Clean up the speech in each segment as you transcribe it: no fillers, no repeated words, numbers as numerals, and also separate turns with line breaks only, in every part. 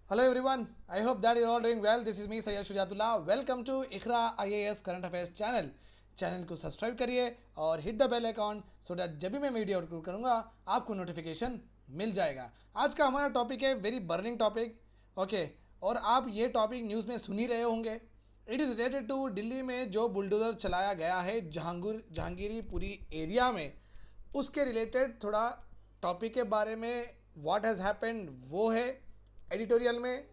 Hello everyone, I hope that you're all doing well. This is me Sayyid Shujatullah. Welcome to Iqra IAS Current Affairs channel को subscribe करिए और hit the bell icon so that जब भी मैं video upload करूंगा आपको notification मिल जाएगा। आज का हमारा टॉपिक है वेरी बर्निंग टॉपिक। ओके, और आप ये टॉपिक न्यूज़ में सुन ही रहे होंगे। It is related to Delhi में जो बुलडोज़र चलाया गया है जहांगीरपुरी एरिया में, उसके रिलेटेड थोड़ा टॉपिक के बारे में व्हाट हैज़ हैपेंड वो है एडिटोरियल में,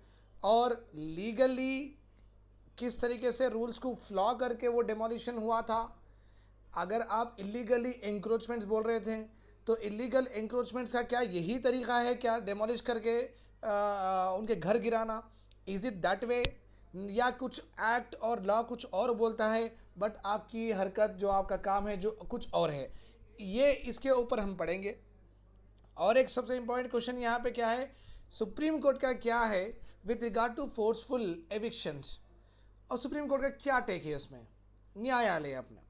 और लीगली किस तरीके से रूल्स को फ्लॉ करके वो डेमोलिशन हुआ था। अगर आप इलीगली इंक्रोचमेंट्स बोल रहे थे तो इलीगल इंक्रोचमेंट्स का क्या यही तरीका है क्या डेमोलिश करके उनके घर गिराना? इज़ इट दैट वे, या कुछ एक्ट और लॉ कुछ और बोलता है बट आपकी हरकत जो आपका काम है जो कुछ और है? ये इसके ऊपर हम पढ़ेंगे। और एक सबसे इम्पोर्टेंट क्वेश्चन यहाँ पे क्या है, सुप्रीम कोर्ट का क्या है with regard to forceful evictions, और सुप्रीम कोर्ट का क्या टेक है इसमें, न्यायालय अपना।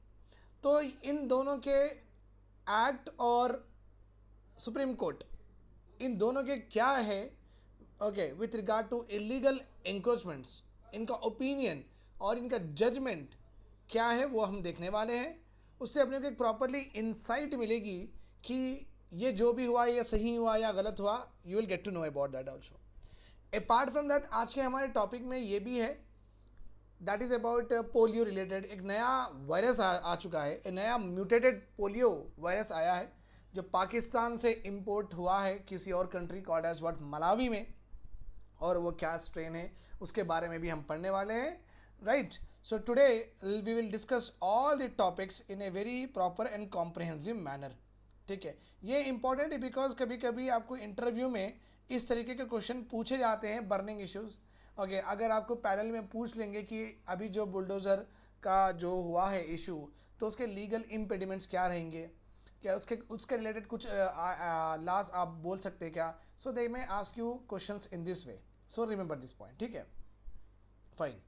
तो इन दोनों के एक्ट और सुप्रीम कोर्ट, इन दोनों के क्या है okay with regard to illegal encroachments, इनका ओपिनियन और इनका जजमेंट क्या है वो हम देखने वाले हैं। उससे अपने को एक प्रॉपरली इंसाइट मिलेगी कि ये जो भी हुआ या सही हुआ या गलत हुआ। You will get to know about that also. Apart from that आज के हमारे टॉपिक में ये भी है, that is about polio related. एक नया वायरस आ चुका है, एक नया म्यूटेटेड पोलियो वायरस आया है जो पाकिस्तान से इंपोर्ट हुआ है किसी और country called as what Malawi में, और वो क्या स्ट्रेन है उसके बारे में भी हम पढ़ने वाले हैं, right. So today we will discuss all the topics in a very proper and comprehensive manner. ठीक है, ये इंपॉर्टेंट है बिकॉज कभी कभी आपको इंटरव्यू में इस तरीके के क्वेश्चन पूछे जाते हैं, बर्निंग इश्यूज। ओके, अगर आपको पैनल में पूछ लेंगे कि अभी जो बुलडोज़र का जो हुआ है इशू, तो उसके लीगल इम्पेडिमेंट्स क्या रहेंगे, क्या उसके उसके रिलेटेड कुछ लॉस आप बोल सकते हैं क्या? So they may ask you questions in this way, so remember this point. ठीक है, fine.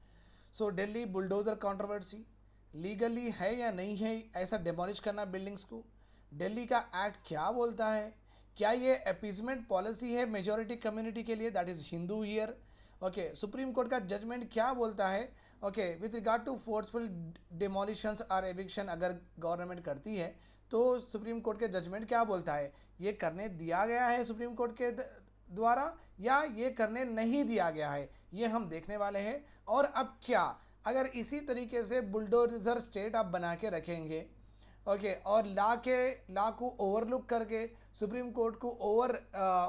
So Delhi bulldozer controversy legally है या नहीं है ऐसा डेमोलिश करना बिल्डिंग्स को? दिल्ली का एक्ट क्या बोलता है? क्या ये अपीजमेंट पॉलिसी है मेजॉरिटी कम्युनिटी के लिए, that is Hindu here? Okay, supreme court का जजमेंट क्या बोलता है okay with regard to forceful demolitions और एविक्शन? अगर गवर्नमेंट करती है तो सुप्रीम कोर्ट के जजमेंट क्या बोलता है? ये करने दिया गया है सुप्रीम कोर्ट के द्वारा या ये करने नहीं दिया गया है, ये हम देखने वाले हैं। और अब क्या अगर इसी तरीके से बुलडोजर स्टेट आप बना के रखेंगे ओके और ला को ओवरलुक करके सुप्रीम कोर्ट को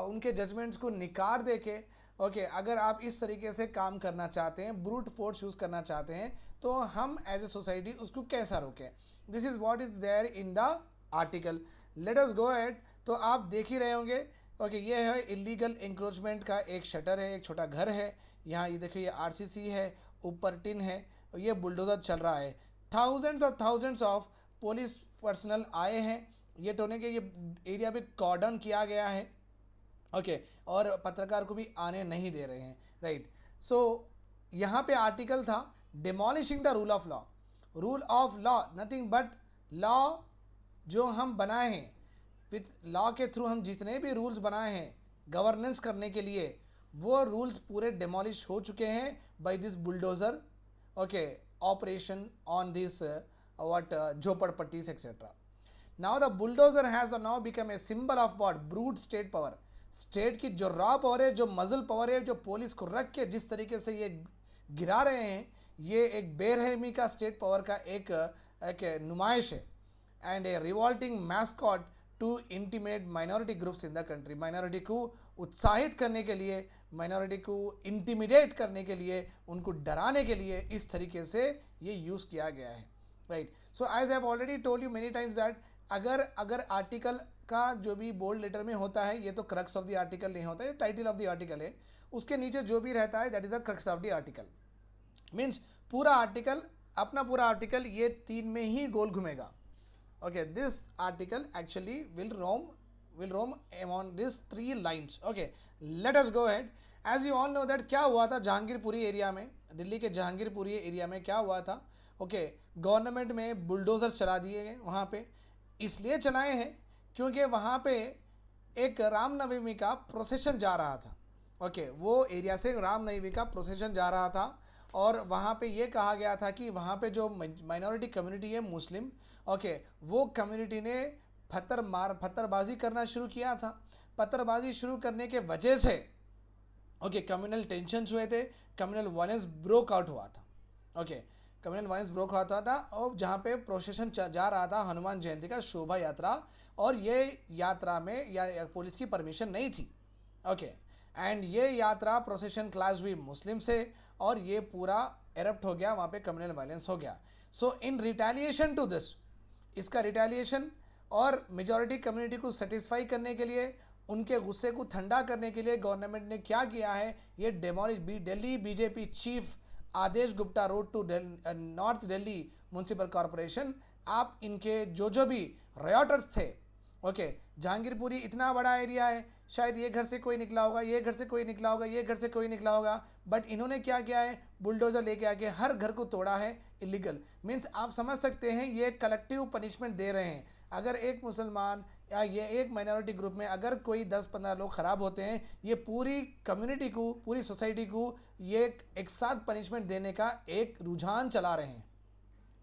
उनके जजमेंट्स को निकार दे के ओके अगर आप इस तरीके से काम करना चाहते हैं, ब्रूट फोर्स यूज़ करना चाहते हैं, तो हम एज ए सोसाइटी उसको कैसा रोकें? This is what is there in the article. Let us go at. तो आप देख ही रहे होंगे ओके ये है इलीगल इंक्रोचमेंट का एक शटर है, एक छोटा घर है। यहाँ ये देखिए, ये आरसीसी है, ऊपर टिन है, और ये बुलडोज़र चल रहा है। थाउजेंड्स ऑफ पुलिस पर्सनल आए हैं ये टोने के, ये एरिया पे कॉर्डन किया गया है ओके और पत्रकार को भी आने नहीं दे रहे हैं, राइट। सो यहाँ पे आर्टिकल था demolishing the rule of law nothing but law जो हम बनाए हैं, विथ लॉ के थ्रू हम जितने भी रूल्स बनाए हैं गवर्नेंस करने के लिए, वो रूल्स पूरे डिमोलिश हो चुके हैं by this bulldozer okay operation on this what झोपड़पट्टीज etc. Now the bulldozer has now become a symbol of what? Brute state power. State की जो रॉ पावर है, जो मजल पावर है, जो पुलिस को रख के जिस तरीके से ये गिरा रहे हैं, ये एक बेरहमी का स्टेट पावर का एक नुमाइश है and a revolting mascot to intimidate minority groups in the country. Minority को उत्साहित करने के लिए, माइनॉरिटी को इंटीमिडेट करने के लिए, उनको डराने के लिए इस तरीके से ये यूज़ किया गया है, right. So as I have already told you many times that अगर आर्टिकल का जो भी बोल्ड लेटर में होता है, ये तो क्रक्स ऑफ द आर्टिकल नहीं होता है, टाइटल ऑफ द आर्टिकल है, उसके नीचे जो भी रहता है that is the crux of the article. Means पूरा आर्टिकल, अपना पूरा आर्टिकल ये तीन में ही गोल घूमेगा okay. This article actually will roam among this three lines okay. Let us go ahead. As you all know that क्या हुआ था जहांगीरपुरी एरिया में, दिल्ली के जहांगीरपुरी एरिया में क्या हुआ था ओके गवर्नमेंट में बुलडोज़र चला दिए गए वहाँ पे। इसलिए चलाए हैं क्योंकि वहाँ पे एक रामनवमी का प्रोसेशन जा रहा था ओके, वो एरिया से रामनवमी का प्रोसेशन जा रहा था और वहाँ पे ये कहा गया था कि वहाँ पे जो माइनॉरिटी कम्युनिटी है मुस्लिम, ओके, वो कम्युनिटी ने पत्थरबाजी करना शुरू किया था। पत्थरबाजी शुरू करने के वजह से ओके कम्युनल टेंशन हुए थे, कम्युनल वायलेंस ब्रोक आउट हुआ था। ओके, कम्युनल वायलेंस ब्रोक होता था और जहाँ पे प्रोसेशन जा रहा था हनुमान जयंती का शोभा यात्रा, और ये यात्रा में या पुलिस की परमिशन नहीं थी। ओके, एंड ये यात्रा प्रोसेशन क्लास हुई मुस्लिम से और ये पूरा एरप्ट हो गया, वहाँ पे कम्युनल वायलेंस हो गया। सो इन रिटेलिएशन टू दिस, इसका रिटेलिएशन और मेजॉरिटी कम्युनिटी को सेटिस्फाई करने के लिए, उनके गुस्से को ठंडा करने के लिए गवर्नमेंट ने क्या किया है, ये demolish Delhi BJP chief Adesh Gupta wrote to north Delhi municipal corporation, आप इनके जो भी रॉयटर्स थे, ओके, जहांगीरपुरी इतना बड़ा एरिया है, शायद ये घर से कोई निकला होगा, ये घर से कोई निकला होगा, ये घर से कोई निकला होगा, बट इन्होंने क्या किया है, बुलडोजर लेके आके हर घर को तोड़ा है इलीगल। मीन्स आप समझ सकते हैं ये कलेक्टिव पनिशमेंट दे रहे हैं। अगर एक मुसलमान या ये एक माइनॉरिटी ग्रुप में अगर कोई 10-15 लोग ख़राब होते हैं, ये पूरी कम्युनिटी को, पूरी सोसाइटी को ये एक साथ पनिशमेंट देने का एक रुझान चला रहे हैं।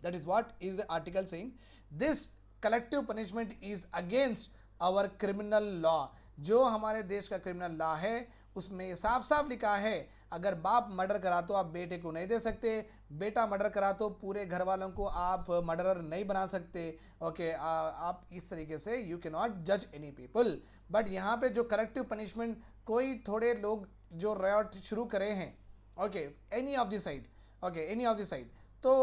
That is what is the article saying, this collective punishment is against our criminal law. जो हमारे देश का क्रिमिनल लॉ है उसमें साफ साफ लिखा है, अगर बाप मर्डर करा तो आप बेटे को नहीं दे सकते, बेटा मर्डर करा तो पूरे घर वालों को आप मर्डरर नहीं बना सकते। ओके, आप इस तरीके से यू कैन नॉट जज एनी पीपल। बट यहाँ पे जो करेक्टिव पनिशमेंट कोई थोड़े लोग जो रॉट शुरू करे हैं, okay, any of the side, okay, any of the side, तो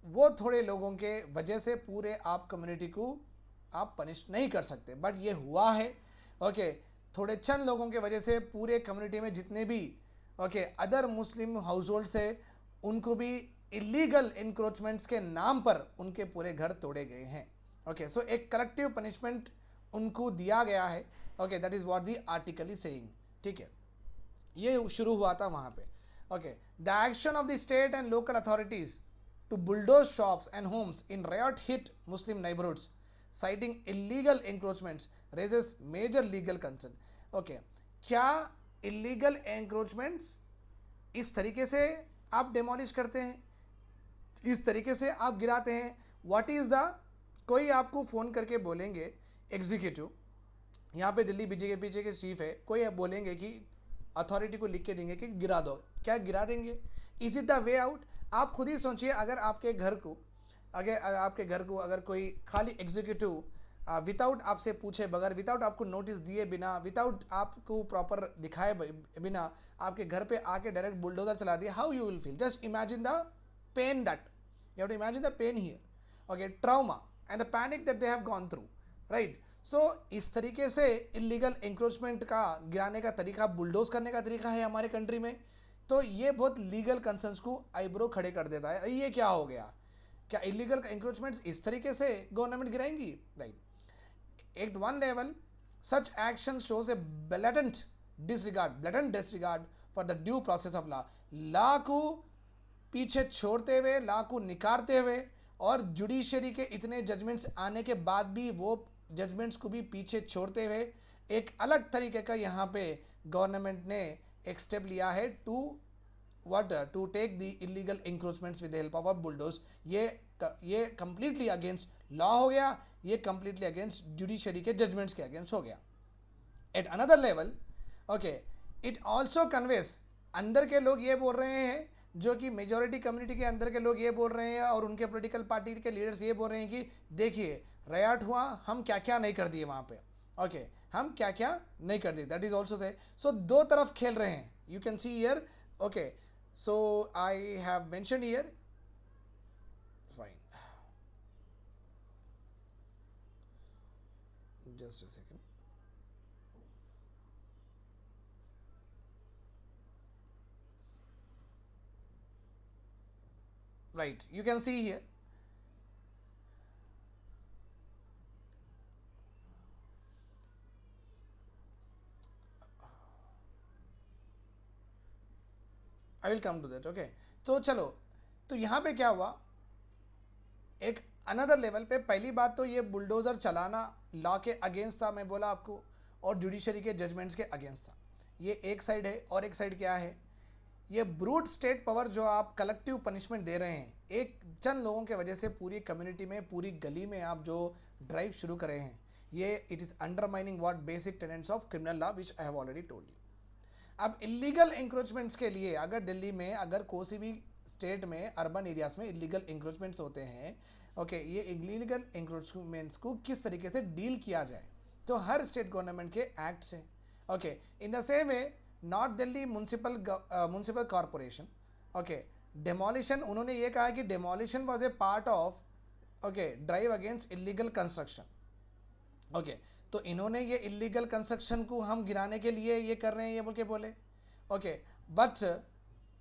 वो थोड़े लोगों के वजह से पूरे आप कम्युनिटी को आप पनिश नहीं कर सकते। बट ये हुआ है, ओके, थोड़े चंद लोगों के वजह से पूरे कम्युनिटी में जितने भी okay other Muslim house holds है, उनको भी इलीगल इंक्रोचमेंट्स के नाम पर उनके पूरे घर तोड़े गए हैं। ओके, सो एक कलेक्टिव पनिशमेंट उनको दिया गया है। Okay, that is what the article is saying. ठीक है, ये शुरू हुआ था वहां पे। Okay, the action of the state and local authorities to bulldoze shops and homes in riot hit Muslim neighborhoods, citing illegal encroachments, raises major legal concern. Okay, क्या illegal encroachments इस तरीके से आप demolish करते हैं, इस तरीके से आप गिराते हैं? What is the, कोई आपको फ़ोन करके बोलेंगे, एग्जीक्यूटिव यहाँ पे दिल्ली बीजेपी के चीफ है, कोई बोलेंगे कि अथॉरिटी को लिख के देंगे कि गिरा दो, क्या गिरा देंगे? Is it the way out? आप खुद ही सोचिए, अगर आपके घर को अगर कोई खाली एग्जीक्यूटिव विदाउट आपसे पूछे बगैर, विदाउट आपको नोटिस दिए बिना, विदाउट आपको प्रॉपर दिखाए बिना आपके घर पे आके डायरेक्ट बुलडोजर चला दिया, how you will feel? Just imagine the pain that you have to imagine, the pain here, okay, trauma and the panic that they have gone through, right? So इस तरीके से इलीगल इंक्रोचमेंट का गिराने का तरीका, bulldoze करने का तरीका है हमारे कंट्री में। तो ये बहुत लीगल कंसर्न्स को आईब्रो खड़े कर देता है। ये क्या हो गया? क्या इलीगल इंक्रोचमेंट्स इस तरीके से गवर्नमेंट गिराएंगी? Right, at one level such action shows a blatant disregard for the due process of law को पीछे छोड़ते हुए, लॉ को निकारते हुए, और जुडिशरी के इतने जजमेंट्स आने के बाद भी वो जजमेंट्स को भी पीछे छोड़ते हुए एक अलग तरीके का यहाँ पे गवर्नमेंट ने एक स्टेप लिया है to take the illegal encroachments with the help of bulldoze. ये कंप्लीटली अगेंस्ट लॉ हो गया, ये कंप्लीटली अगेंस्ट जुडिशरी के जजमेंट्स के अगेंस्ट हो गया। At another level, okay, it also conveys, अंदर के लोग ये बोल रहे हैं, जो कि मेजॉरिटी कम्युनिटी के अंदर के लोग ये बोल रहे हैं और उनके पॉलिटिकल पार्टी के लीडर्स ये बोल रहे हैं कि देखिए रयाट हुआ, हम क्या क्या नहीं कर दिए वहाँ पे, ओके, हम क्या क्या नहीं कर दिए। दैट इज ऑल्सो से, सो दो तरफ खेल रहे हैं, you can see here. Okay, so I have mention here, fine, just a second, right, you can see here, I will come to that, okay। तो चलो, तो यहाँ पे क्या हुआ, एक अनदर लेवल पे, पहली बात तो ये बुलडोजर चलाना लॉ के अगेंस्ट था, मैं बोला आपको, और जुडिशरी के जजमेंट्स के अगेंस्ट था। ये एक साइड है, और एक साइड क्या है, ये ब्रूट स्टेट पावर जो आप कलेक्टिव पनिशमेंट दे रहे हैं एक चंद लोगों के वजह से पूरी कम्युनिटी में, पूरी गली में आप जो ड्राइव शुरू कर रहे हैं, ये it is undermining what basic tenants of criminal law which I have already told you. अब इलीगल इंक्रोचमेंट्स के लिए अगर दिल्ली में, अगर कोई भी स्टेट में अर्बन एरियाज में इलीगल इंक्रोचमेंट्स होते हैं, ओके, ये इलीगल इंक्रोचमेंट्स को किस तरीके से डील किया जाए, तो हर स्टेट गवर्नमेंट के एक्ट्स हैं। Okay, in the same way north Delhi municipal corporation, okay, demolition, उन्होंने ये कहा कि demolition was a part of, okay, drive against illegal construction. Okay, तो इन्होंने ये इलीगल कंस्ट्रक्शन को हम गिराने के लिए ये कर रहे हैं, ये बोल के बोले। Okay, but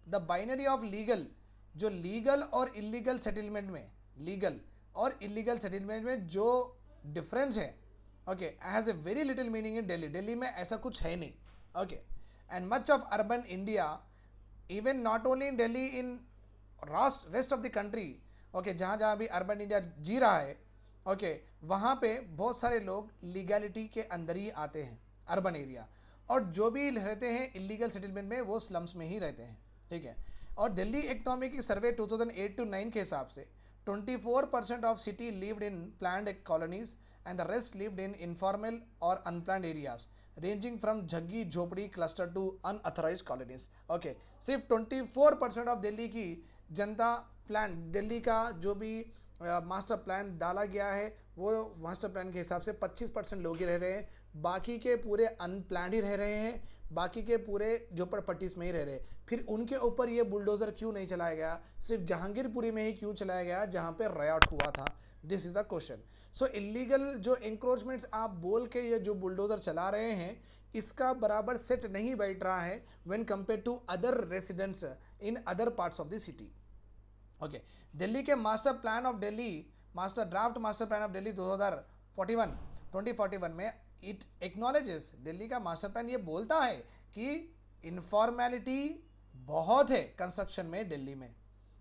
the binary of legal, जो लीगल और इलीगल सेटलमेंट में, लीगल और इलीगल सेटलमेंट में जो डिफरेंस है, okay, has a very little meaning in Delhi. Delhi में ऐसा कुछ है नहीं। Okay, and much of urban India, even not only in Delhi, in rest of the country, okay, जहाँ जहाँ भी अर्बन इंडिया जी रहा है, ओके, वहाँ पे बहुत सारे लोग लीगैलिटी के अंदर ही आते हैं अर्बन एरिया, और जो भी रहते हैं इलीगल सेटलमेंट में वो स्लम्स में ही रहते हैं। ठीक है, और दिल्ली इकोनॉमिक सर्वे 2008-9 के हिसाब से 24% of city lived in planned colonies and the rest lived in informal और अनप्लान्ड एरियाज रेंजिंग फ्रॉम झग्गी झोपड़ी cluster to unauthorised colonies. Okay, सिर्फ 24% ऑफ दिल्ली की जनता प्लान, दिल्ली का जो भी मास्टर प्लान डाला गया है वो मास्टर प्लान के हिसाब से 25% लोग ही रह रहे हैं, बाकी के पूरे अनप्लान्ड ही रह रहे हैं, बाकी के पूरे झोपड़पट्टीज में ही रह रहे हैं। फिर उनके ऊपर ये बुलडोज़र क्यों नहीं चलाया गया, सिर्फ जहांगीरपुरी में ही क्यों चलाया गया जहाँ पे रयाट हुआ था? This is the question. So illegal जो इंक्रोचमेंट्स आप बोल के ये जो बुलडोज़र चला रहे हैं, इसका बराबर सेट नहीं बैठ रहा है when compare to other residents in other parts of the city. Okay, Delhi के master plan of Delhi, draft master plan of Delhi 2041 में इट एक्नॉलेजेस, दिल्ली का मास्टर प्लान ये बोलता है कि इनफॉर्मेलिटी बहुत है कंस्ट्रक्शन में दिल्ली में।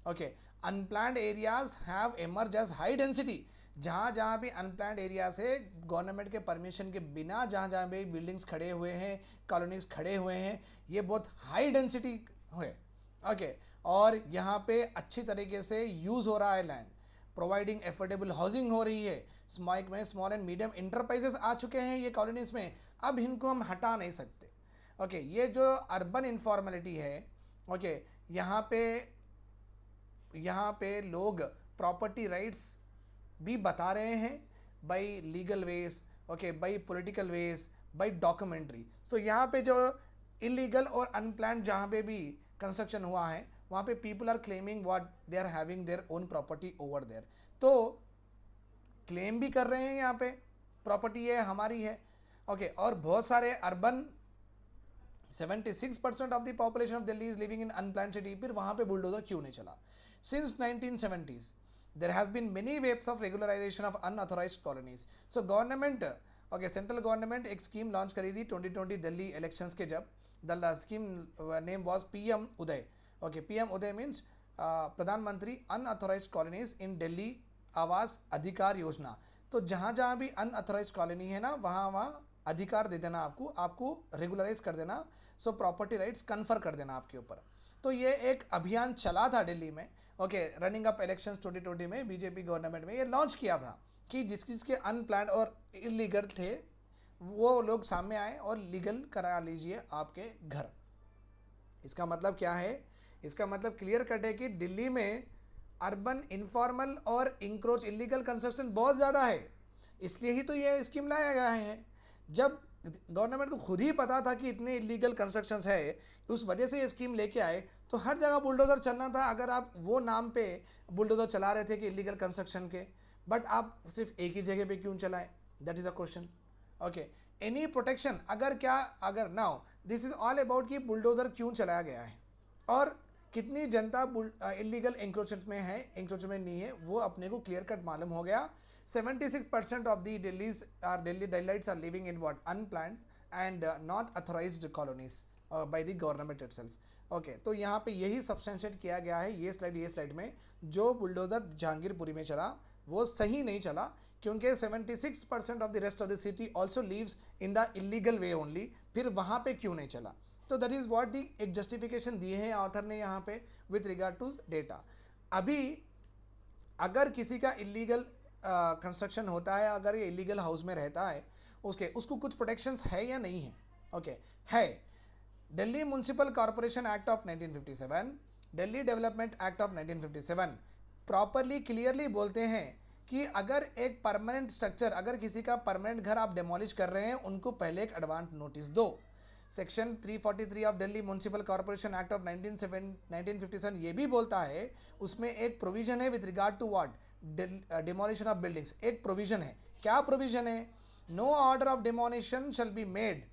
Okay, unplanned areas have emerge as high density, जहाँ जहाँ भी अनप्लान्ड एरिया से गवर्नमेंट के परमिशन के बिना जहाँ जहाँ भी बिल्डिंग्स खड़े हुए हैं, कॉलोनीज खड़े हुए हैं, ये बहुत हाई डेंसिटी है। ओके, और यहाँ पे अच्छी तरीके से यूज़ हो रहा है लैंड, प्रोवाइडिंग एफोर्डेबल हाउसिंग हो रही है, स्मॉल एंड मीडियम इंटरप्राइजेस आ चुके हैं ये कॉलोनीज में, अब इनको हम हटा नहीं सकते। ओके, ये जो अर्बन इनफॉर्मेलिटी है, ओके, यहाँ पे लोग प्रॉपर्टी राइट्स भी बता रहे हैं by legal ways, okay, by political ways, by documentary. So यहाँ पे जो इलीगल और अनप्लान्ड जहाँ पे भी कंस्ट्रक्शन हुआ है, वहाँ पे people are claiming what they are having their own property over there, तो क्लेम भी कर रहे हैं यहाँ पे प्रॉपर्टी ये हमारी है। ओके, और बहुत सारे urban 76% of the population of Delhi is living in unplanned city, फिर वहाँ पे बुलडोजर क्यों नहीं चला? Since 1970s there has been many waves of regularization of unauthorized colonies. So government, okay, central government एक स्कीम लॉन्च करी थी 2020 दिल्ली इलेक्शंस के जब, the scheme name was PM Uday. Okay, PM Uday means प्रधानमंत्री unauthorised colonies इन दिल्ली आवास अधिकार योजना। तो जहाँ जहाँ भी अनऑथोराइज्ड कॉलोनी है ना, वहाँ वहाँ अधिकार दे देना, आपको रेगुलराइज कर देना, सो प्रॉपर्टी राइट्स कन्फर कर देना आपके ऊपर। तो ये एक अभियान चला था दिल्ली में। ओके, रनिंग अप इलेक्शंस 2020 में बीजेपी गवर्नमेंट में ये लॉन्च किया था कि जिसके अनप्लान्ड और इलीगल थे वो लोग सामने आए और लीगल करा लीजिए आपके घर। इसका मतलब क्या है? इसका मतलब क्लियर कट है कि दिल्ली में अर्बन इनफॉर्मल और इंक्रोच इलीगल कंस्ट्रक्शन बहुत ज़्यादा है, इसलिए ही तो ये स्कीम लाया गया है। जब गवर्नमेंट को खुद ही पता था कि इतने इलीगल कंस्ट्रक्शंस है, उस वजह से ये स्कीम लेके आए, तो हर जगह बुलडोज़र चलना था। अगर आप वो नाम पे बुलडोज़र चला रहे थे कि इलीगल कंस्ट्रक्शन के, बट आप सिर्फ एक ही जगह पे क्यों चलाएं? That is a question. Okay, any protection अगर now this is all about कि बुलडोज़र क्यों चलाया गया है और कितनी जनता इलीगल इंक्रोचमेंट में है, इंक्रोचमेंट नहीं है, वो अपने को क्लियर कट मालूम हो गया। 76% of the Delhiites are living in what? Unplanned and not authorized colonies by the government itself. Okay, तो यहाँ पे यही सब्सटेंशिएट किया गया है ये स्लाइड में। जो बुलडोज़र जहांगीरपुरी में चला वो सही नहीं चला, क्योंकि 76% of the rest of the city also leaves in the illegal way only. फिर वहाँ पे क्यों नहीं चला? तो दैट इज व्हाट दी एक जस्टिफिकेशन दिए हैं ऑथर ने यहाँ पे विथ रिगार्ड टू डेटा। अभी अगर किसी का इलीगल कंस्ट्रक्शन होता है, अगर ये इलीगल हाउस में रहता है, उसको कुछ प्रोटेक्शंस है या नहीं है? ओके, है। Delhi municipal corporation act of 1957, Delhi development act of 1957 properly clearly बोलते हैं कि अगर एक परमानेंट स्ट्रक्चर, अगर किसी का परमानेंट घर आप डेमोलिश कर रहे हैं, उनको पहले एक एडवांस नोटिस दो। Section 343 of Delhi municipal corporation act of 1957 ये भी बोलता है, उसमें एक प्रोविजन है with regard to what, demolition of buildings. एक प्रोविजन है, क्या प्रोविजन है? No order of demolition shall be made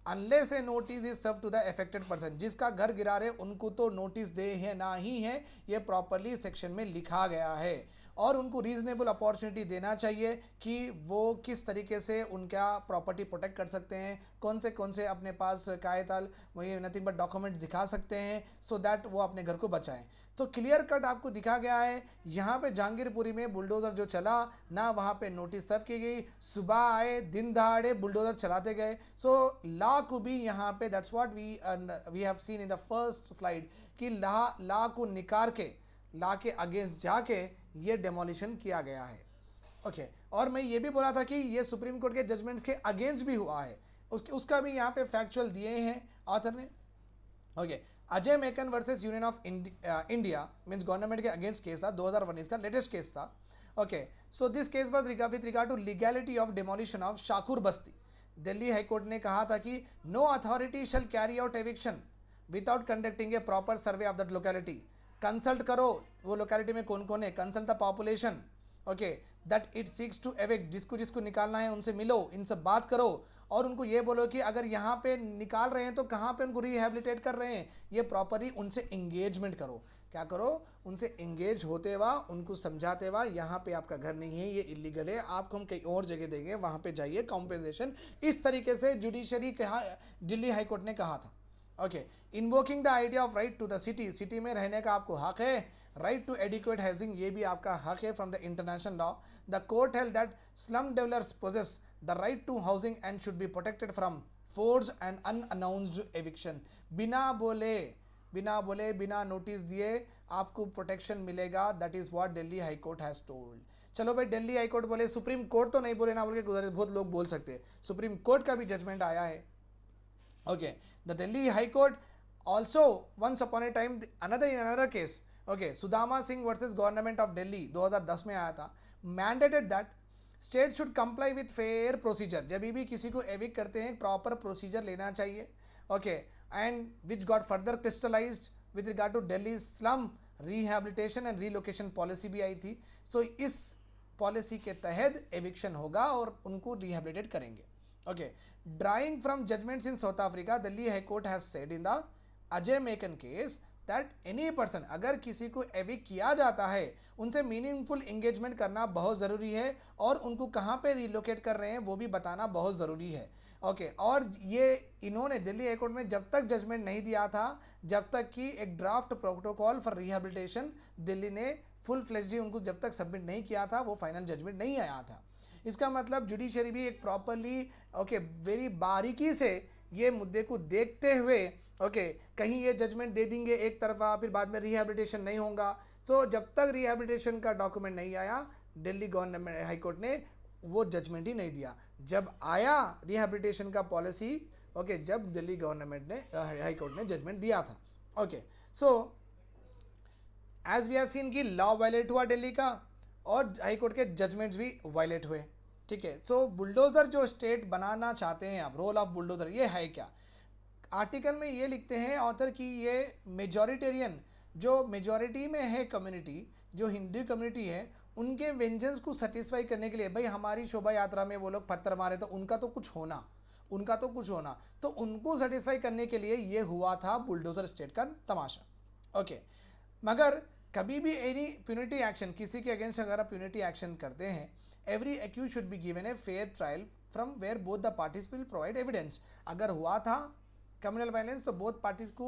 unless a notice is serve to the affected person. जिसका घर गिरा रहे उनको तो नोटिस दे है ना ही है, ये प्रॉपरली सेक्शन में लिखा गया है। और उनको रीजनेबल अपॉर्चुनिटी देना चाहिए कि वो किस तरीके से उनका प्रॉपर्टी प्रोटेक्ट कर सकते हैं, कौन से अपने पास कायताल नथिंग बट डॉक्यूमेंट दिखा सकते हैं, सो दैट वो अपने घर को बचाएं। तो क्लियर कट आपको दिखा गया है। यहाँ पे जहांगीरपुरी में बुलडोजर जो चला ना, वहाँ पे नोटिस सर्व की गई, सुबह आए दिन दहाड़े बुलडोजर चलाते गए। सो लॉ को भी यहाँ पे, that's what we have seen in the first slide, कि लॉ को निकाल के, लॉ के अगेंस्ट जाके ये डेमोलिशन किया गया है। ओके, और मैं ये भी बोला था कि ये सुप्रीम कोर्ट के जजमेंट्स के अगेंस्ट भी हुआ है, उसका भी यहाँ पे फैक्चुअल दिए हैं ऑथर ने। Okay, Ajay Maken versus Union of India means government के अगेंस्ट केस था, 2019 का लेटेस्ट केस था। Okay, so this case was with regard to legality of demolition of Shakur Basti. Delhi high court ने कहा था कि no authority shall carry out eviction without conducting a proper survey of that locality. Consult करो वो locality में कौन कौन है, consult the population, okay, that it seeks to evict. जिसको जिसको निकालना है उनसे मिलो, इनसे बात करो, और उनको ये बोलो कि अगर यहाँ पे निकाल रहे हैं तो कहाँ पे उनको रिहेबिलिटेट कर रहे हैं, ये प्रॉपरली उनसे इंगेजमेंट करो। क्या करो? उनसे इंगेज होते हुआ, उनको समझाते हुआ, यहाँ पे आपका घर नहीं है, ये इलीगल है, आपको हम कहीं और जगह देंगे, वहाँ पे जाइए, कॉम्पेंसेशन। इस तरीके से जुडिशरी कहा, दिल्ली हाईकोर्ट ने कहा था। Okay, invoking the idea of right to the city, city में रहने का आपको हक है, राइट टू एडिक्वेट हाउसिंग ये भी आपका हक है from the international law. The court held that slum developers possess the right to housing and should be protected from force and unannounced eviction. बिना बोले बिना नोटिस दिए आपको प्रोटेक्शन मिलेगा, that is what Delhi high court has told. चलो भाई, Delhi high court बोले, supreme court तो नहीं बोले ना, बोल के बहुत लोग बोल सकते हैं, सुप्रीम कोर्ट का भी जजमेंट आया है। Okay, the Delhi High Court also once upon a time another case, okay, Sudama Singh versus Government of Delhi 2010 में आया था, mandated that state should comply with fair procedure। जब भी किसी को evict करते हैं प्रॉपर प्रोसीजर लेना चाहिए। okay, and which got further crystallized with regard to Delhi slum rehabilitation and relocation policy भी आई थी। so इस पॉलिसी के तहत eviction होगा और उनको rehabilitate करेंगे। Okay, drawing from judgments in South Africa, Delhi High Court has said in the Ajay Maken case that any person, अगर किसी को evict किया जाता है, उनसे meaningful engagement करना बहुत ज़रूरी है, और उनको कहाँ पे relocate कर रहे हैं वो भी बताना बहुत ज़रूरी है। ओके, और ये इन्होंने दिल्ली हाई कोर्ट में जब तक जजमेंट नहीं दिया था, जब तक कि एक draft protocol for rehabilitation Delhi ने फुल फ्लेज्ड उनको जब तक सबमिट नहीं किया था, वो फाइनल जजमेंट नहीं आया था। इसका मतलब जुडिशरी भी एक प्रॉपरली ओके वेरी बारीकी से ये मुद्दे को देखते हुए ओके कहीं ये जजमेंट दे देंगे एक तरफा, फिर बाद में रिहेबिलिटेशन नहीं होगा। तो जब तक रिहेबिलिटेशन का डॉक्यूमेंट नहीं आया, दिल्ली गवर्नमेंट हाई कोर्ट ने वो जजमेंट ही नहीं दिया। जब आया रिहेबिलिटेशन का पॉलिसी, ओके, जब दिल्ली गवर्नमेंट ने हाई कोर्ट ने जजमेंट दिया था। Okay, so as we have seen कि लॉ वायलेट हुआ दिल्ली का, और हाई कोर्ट के जजमेंट्स भी वायलेट हुए। ठीक है, सो बुलडोज़र जो स्टेट बनाना चाहते हैं आप, रोल ऑफ बुलडोज़र ये है क्या? आर्टिकल में ये लिखते हैं ऑथर कि ये मेजॉरिटेरियन, जो मेजॉरिटी में है कम्युनिटी, जो हिंदू कम्युनिटी है, उनके वेंजेंस को सेटिस्फाई करने के लिए, भाई हमारी शोभा यात्रा में वो लोग पत्थर मारे तो उनका तो कुछ होना, तो उनको सेटिस्फाई करने के लिए ये हुआ था बुलडोज़र स्टेट का तमाशा। ओके, मगर कभी भी एनी प्यूनिटी एक्शन, किसी के अगेंस्ट अगर आप प्यूनिटी एक्शन करते हैं, every accused should be given a fair trial from where both the parties will provide evidence. अगर हुआ था कम्युनल वायलेंस तो बोथ पार्टीज को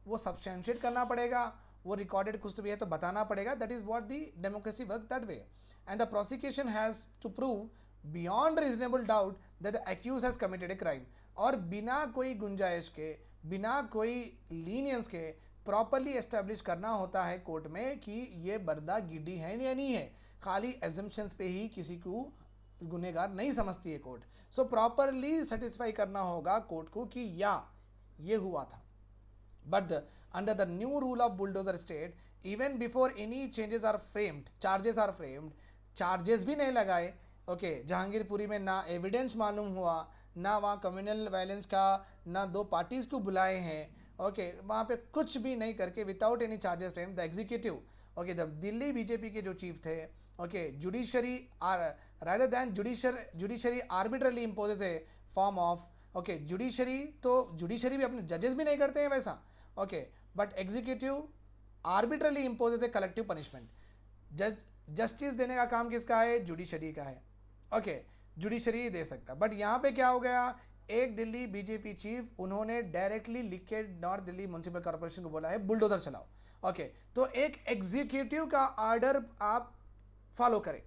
वो सब्सटेंशिएट करना पड़ेगा, वो रिकॉर्डेड कुछ तो भी है तो बताना पड़ेगा। That is what the democracy work that way, and the prosecution has to prove beyond reasonable doubt that the accused has committed a crime. और बिना कोई गुंजाइश के, बिना कोई लीनियंस के प्रॉपरली एस्टेब्लिश करना होता है कोर्ट में कि ये बंदा गिडी है या नहीं है। खाली एजम्पशंस पे ही किसी को गुनहगार नहीं समझती है कोर्ट। सो प्रॉपरली सेटिस्फाई करना होगा कोर्ट को कि या ये हुआ था। But under the new rule of bulldozer state, even before any charges are framed, charges भी नहीं लगाए। ओके, जहांगीरपुरी में ना एविडेंस मालूम हुआ, ना वहाँ कम्युनल वायलेंस का, ना दो पार्टीज को बुलाए हैं। ओके, वहाँ पे कुछ भी नहीं करके without any charges frame the executive, okay, the Delhi BJP के जो चीफ थे, okay, judiciary rather than judiciary arbitrarily imposes a form of, okay, judiciary तो जुडिशरी भी अपने जजेस भी नहीं करते हैं वैसा, okay, but executive arbitrarily imposes a collective punishment. Justice देने का काम किसका है? जुडिशरी का है। ओके, जुडिशरी दे सकता। बट यहाँ पे क्या हो गया, एक दिल्ली बीजेपी चीफ उन्होंने डायरेक्टली लिख के नॉर्थ दिल्ली म्युनिसिपल कॉर्पोरेशन को बोला है बुलडोजर चलाओ। ओके, तो एक एग्जीक्यूटिव का ऑर्डर आप फॉलो करें,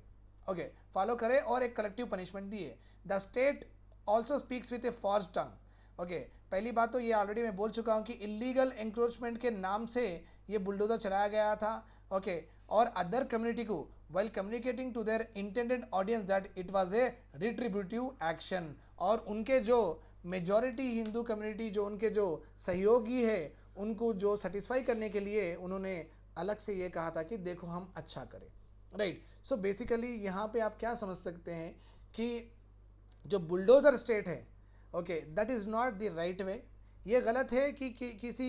ओके, फॉलो करें और एक कलेक्टिव पनिशमेंट दिए। The state also speaks with a forked tongue. Okay, पहली बात तो ये ऑलरेडी मैं बोल चुका हूँ कि इलीगल एंक्रोचमेंट के नाम से ये बुलडोजर चलाया गया था। ओके, और अदर कम्युनिटी को while communicating to their intended audience that it was a retributive action, और उनके जो मेजॉरिटी हिंदू कम्युनिटी जो उनके जो सहयोगी है उनको जो सेटिस्फाई करने के लिए उन्होंने अलग से ये कहा था कि देखो हम अच्छा करें, राइट। सो बेसिकली यहाँ पे आप क्या समझ सकते हैं कि जो बुलडोजर स्टेट है, okay, that is not the right way. ये गलत है कि किसी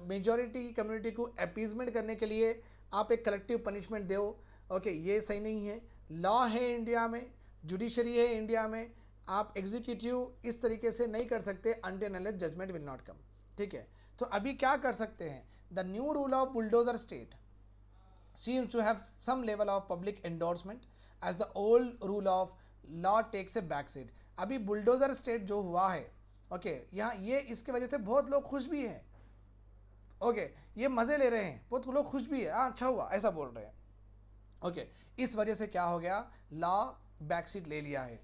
मेजॉरिटी कम्युनिटी को अपीजमेंट करने के लिए आप एक कलेक्टिव पनिशमेंट दो, ओके, ये सही नहीं है। लॉ है इंडिया में, जुडिशरी है इंडिया में, आप एग्जीक्यूटिव इस तरीके से नहीं कर सकते until unless judgment will not come, ठीक है। तो अभी क्या कर सकते हैं, the new rule of bulldozer state seems to have some level of public endorsement as the old rule of law takes a backseat। अभी बुलडोजर स्टेट जो हुआ है, ओके, यहाँ ये इसके वजह से बहुत लोग खुश भी हैं, ओके, ये मजे ले रहे हैं, बहुत लोग खुश भी है, हाँ अच्छा हुआ ऐसा बोल रहे हैं, ओके। इस वजह से क्या हो गया, लॉ बैकसीट ले लिया है,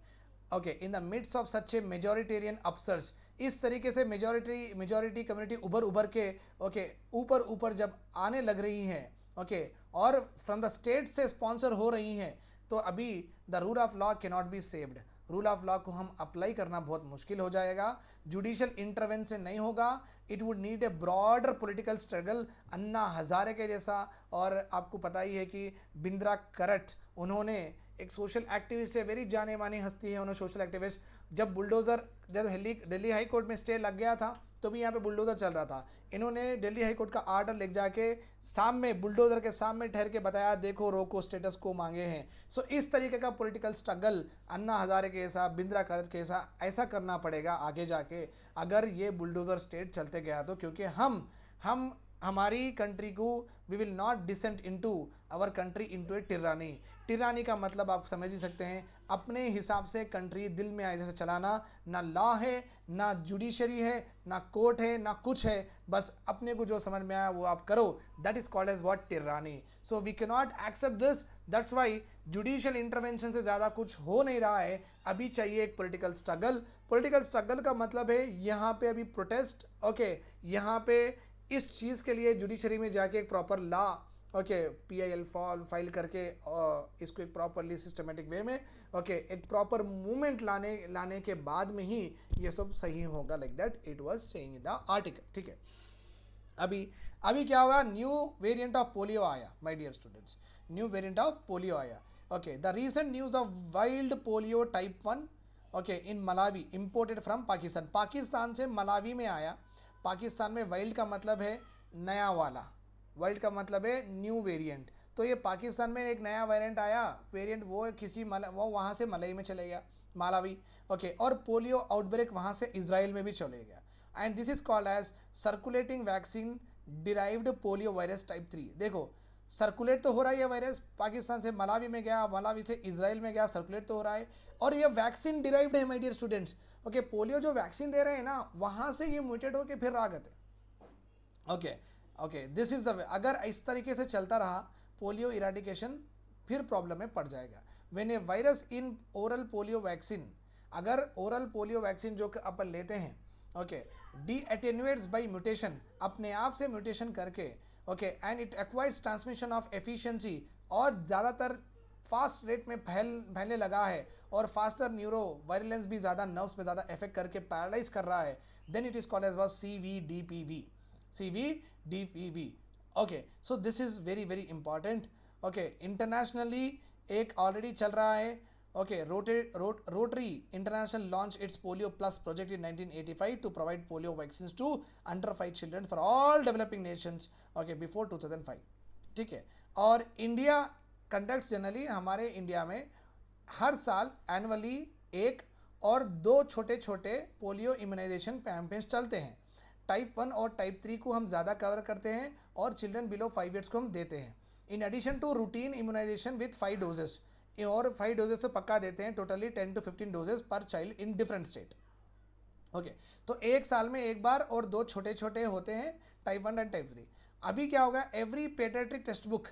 okay, in the midst of such a majoritarian upsurge. इस तरीके से मेजॉरिटी कम्युनिटी उभर के, ओके, ऊपर जब आने लग रही हैं, ओके, और फ्रॉम द स्टेट से स्पॉन्सर हो रही हैं, तो अभी the rule of law can not be saved. Rule of law को हम अप्लाई करना बहुत मुश्किल हो जाएगा, जुडिशियल इंटरवेंशन नहीं होगा। It would need a broader political struggle, Anna Hazare के जैसा। और आपको पता ही है कि बिंद्रा करट, उन्होंने एक सोशल एक्टिविस्ट है, वेरी जाने मानी हस्ती है, उन्होंने सोशल एक्टिविस्ट, जब दिल्ली हाई कोर्ट में स्टे लग गया था तो भी यहाँ पे बुलडोजर चल रहा था, इन्होंने दिल्ली हाई कोर्ट का आर्डर ले जाके सामने बुलडोजर के सामने ठहर के बताया देखो रोको स्टेटस को मांगे हैं। सो इस तरीके का पॉलिटिकल स्ट्रगल अन्ना हजारे के ऐसा, बिंद्रा करत के ऐसा करना पड़ेगा आगे जाके अगर ये बुलडोजर स्टेट चलते गया तो, क्योंकि हम हमारी कंट्री को we will not descend into our country into a tyranny का मतलब आप समझ ही सकते हैं, अपने हिसाब से कंट्री दिल में आए जैसे चलाना। ना लॉ है, ना जुडिशरी है, ना कोर्ट है, ना कुछ है, बस अपने को जो समझ में आया वो आप करो। That is called as what, tyranny. So we can not accept this. That's why judicial intervention से ज़्यादा कुछ हो नहीं रहा है, अभी चाहिए एक पॉलिटिकल स्ट्रगल। पॉलिटिकल स्ट्रगल का मतलब है यहाँ पे अभी प्रोटेस्ट, ओके, यहाँ पे इस चीज़ के लिए जुडिशरी में जाके एक proper law, okay, PIL file करके इसको एक प्रॉपरली सिस्टमेटिक वे में, ओके, एक प्रॉपर मूवमेंट लाने के बाद में ही ये सब सही होगा, like that it was saying in the article, ठीक है। अभी क्या हुआ, न्यू वेरिएंट ऑफ पोलियो आया, my dear students, new variant of polio आया, okay. The recent news of wild polio type 1, okay, in Malawi imported from Pakistan से Malawi में आया। पाकिस्तान में वाइल्ड का मतलब है नया वाला, वर्ल्ड का मतलब है न्यू वेरिएंट। तो ये पाकिस्तान में एक नया वेरिएंट आया, वेरिएंट वो वो वहाँ से मलई में चले गया, मालावी, ओके, और पोलियो आउटब्रेक वहाँ से इजराइल में भी चले गया। And this is called as circulating vaccine derived polio virus type 3। देखो सर्कुलेट तो हो रहा है ये वायरस, पाकिस्तान से मलावी में गया, मलावी से इजराइल में गया, सर्कुलेट तो हो रहा है, और ये वैक्सीन डिराइव्ड है my dear students, okay. Polio जो वैक्सीन दे रहे हैं ना वहाँ से ये म्यूटेट होकर फिर आगत है, okay, this is the way. अगर इस तरीके से चलता रहा पोलियो इराडिकेशन फिर प्रॉब्लम में पड़ जाएगा। When A virus in oral polio vaccine, अगर ओरल पोलियो वैक्सीन जो अपन लेते हैं, ओके, डी एटेन्यूएट्स बाई म्यूटेशन, अपने आप से म्यूटेशन करके, okay, and it acquires transmission of efficiency, और ज़्यादातर फास्ट रेट में फैलने लगा है, और फास्टर न्यूरो वायलेंस भी ज़्यादा नर्व्स पे ज़्यादा इफेक्ट करके पैरालाइज कर रहा है, then it is called as was CVDPV, CVDPV। Okay, so this is very very important. Okay, internationally एक ऑलरेडी चल रहा है, okay, Rotary International launch its polio plus project in 1985 to provide polio vaccine to under 5 children for all developing nations, okay, before 2005, ठीक है। और India conducts generally, हमारे India में हर साल एनुअली 1 और 2 छोटे छोटे पोलियो इम्यूनाइजेशन कैंपेन्स चलते हैं। टाइप 1 और टाइप 3 को हम ज़्यादा कवर करते हैं, और चिल्ड्रन बिलो 5 ईयर्स को हम देते हैं, in addition to routine immunisation with 5 doses, और 5 डोजेस तो पक्का देते हैं, totally 10 to 15 doses per child in different state. Okay, तो एक साल में एक बार और 2 छोटे छोटे होते हैं, टाइप 1 एंड टाइप 3। अभी क्या होगा, एवरी पेडियाट्रिक टेक्स्ट बुक,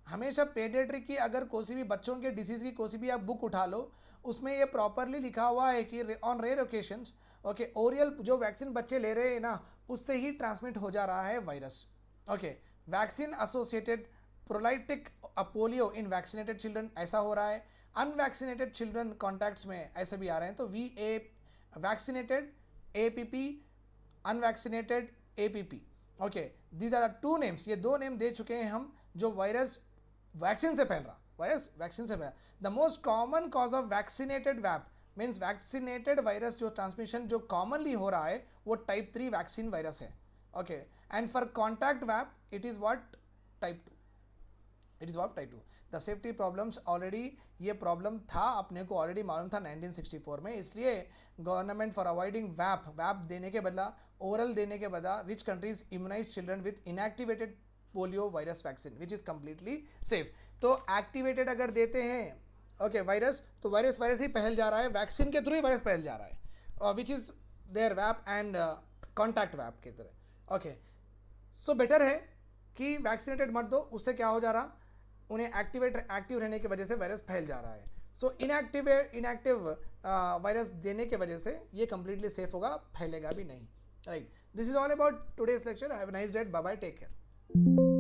हमेशा पेडियाट्रिक की अगर कोई भी बच्चों के डिसीज़ की कोई भी आप बुक उठा लो, उसमें ये प्रॉपरली लिखा हुआ है कि on rare occasions, okay, oral जो वैक्सीन बच्चे ले रहे हैं ना, उससे ही ट्रांसमिट हो जा रहा है virus. Okay, vaccine associated paralytic polio in vaccinated children, ऐसा हो रहा है। अनवैक्सीनेटेड चिल्ड्रन कॉन्टैक्ट्स में ऐसे भी आ रहे हैं, तो VA vaccinated, APP unvaccinated, APP, okay, these are the 2 names, ये 2 नेम दे चुके हैं हम, जो वायरस वैक्सीन से फैल रहा, वायरस वैक्सीन से फैल। The most common cause of vaccinated VAP means vaccinated virus, जो ट्रांसमिशन जो कॉमनली हो रहा है वो टाइप 3 वैक्सीन वायरस है, okay, and for contact VAP it is what, type 2, it is what, type 2। The safety problems already, ये problem था, अपने को ऑलरेडी मालूम था 1964 में, इसलिए गवर्नमेंट फॉर अवॉइडिंग वैप देने के बदला, ओरल देने के बदला, rich countries immunise children with inactivated polio virus vaccine which is completely safe. तो एक्टिवेटेड अगर देते हैं, ओके, वायरस, तो वायरस ही पहल जा रहा है, वैक्सीन के थ्रू ही वायरस पहल जा रहा है, which is there VAP and contact VAP की तरह। ओके, सो बेटर है कि वैक्सीनेटेड मत दो, उससे क्या हो जा रहा, उन्हें एक्टिव रहने की वजह से वायरस फैल जा रहा है। सो इनएक्टिव वायरस देने के वजह से ये कंप्लीटली सेफ होगा, फैलेगा भी नहीं, right. This is all about today's lecture. Have a nice day, bye bye, take care.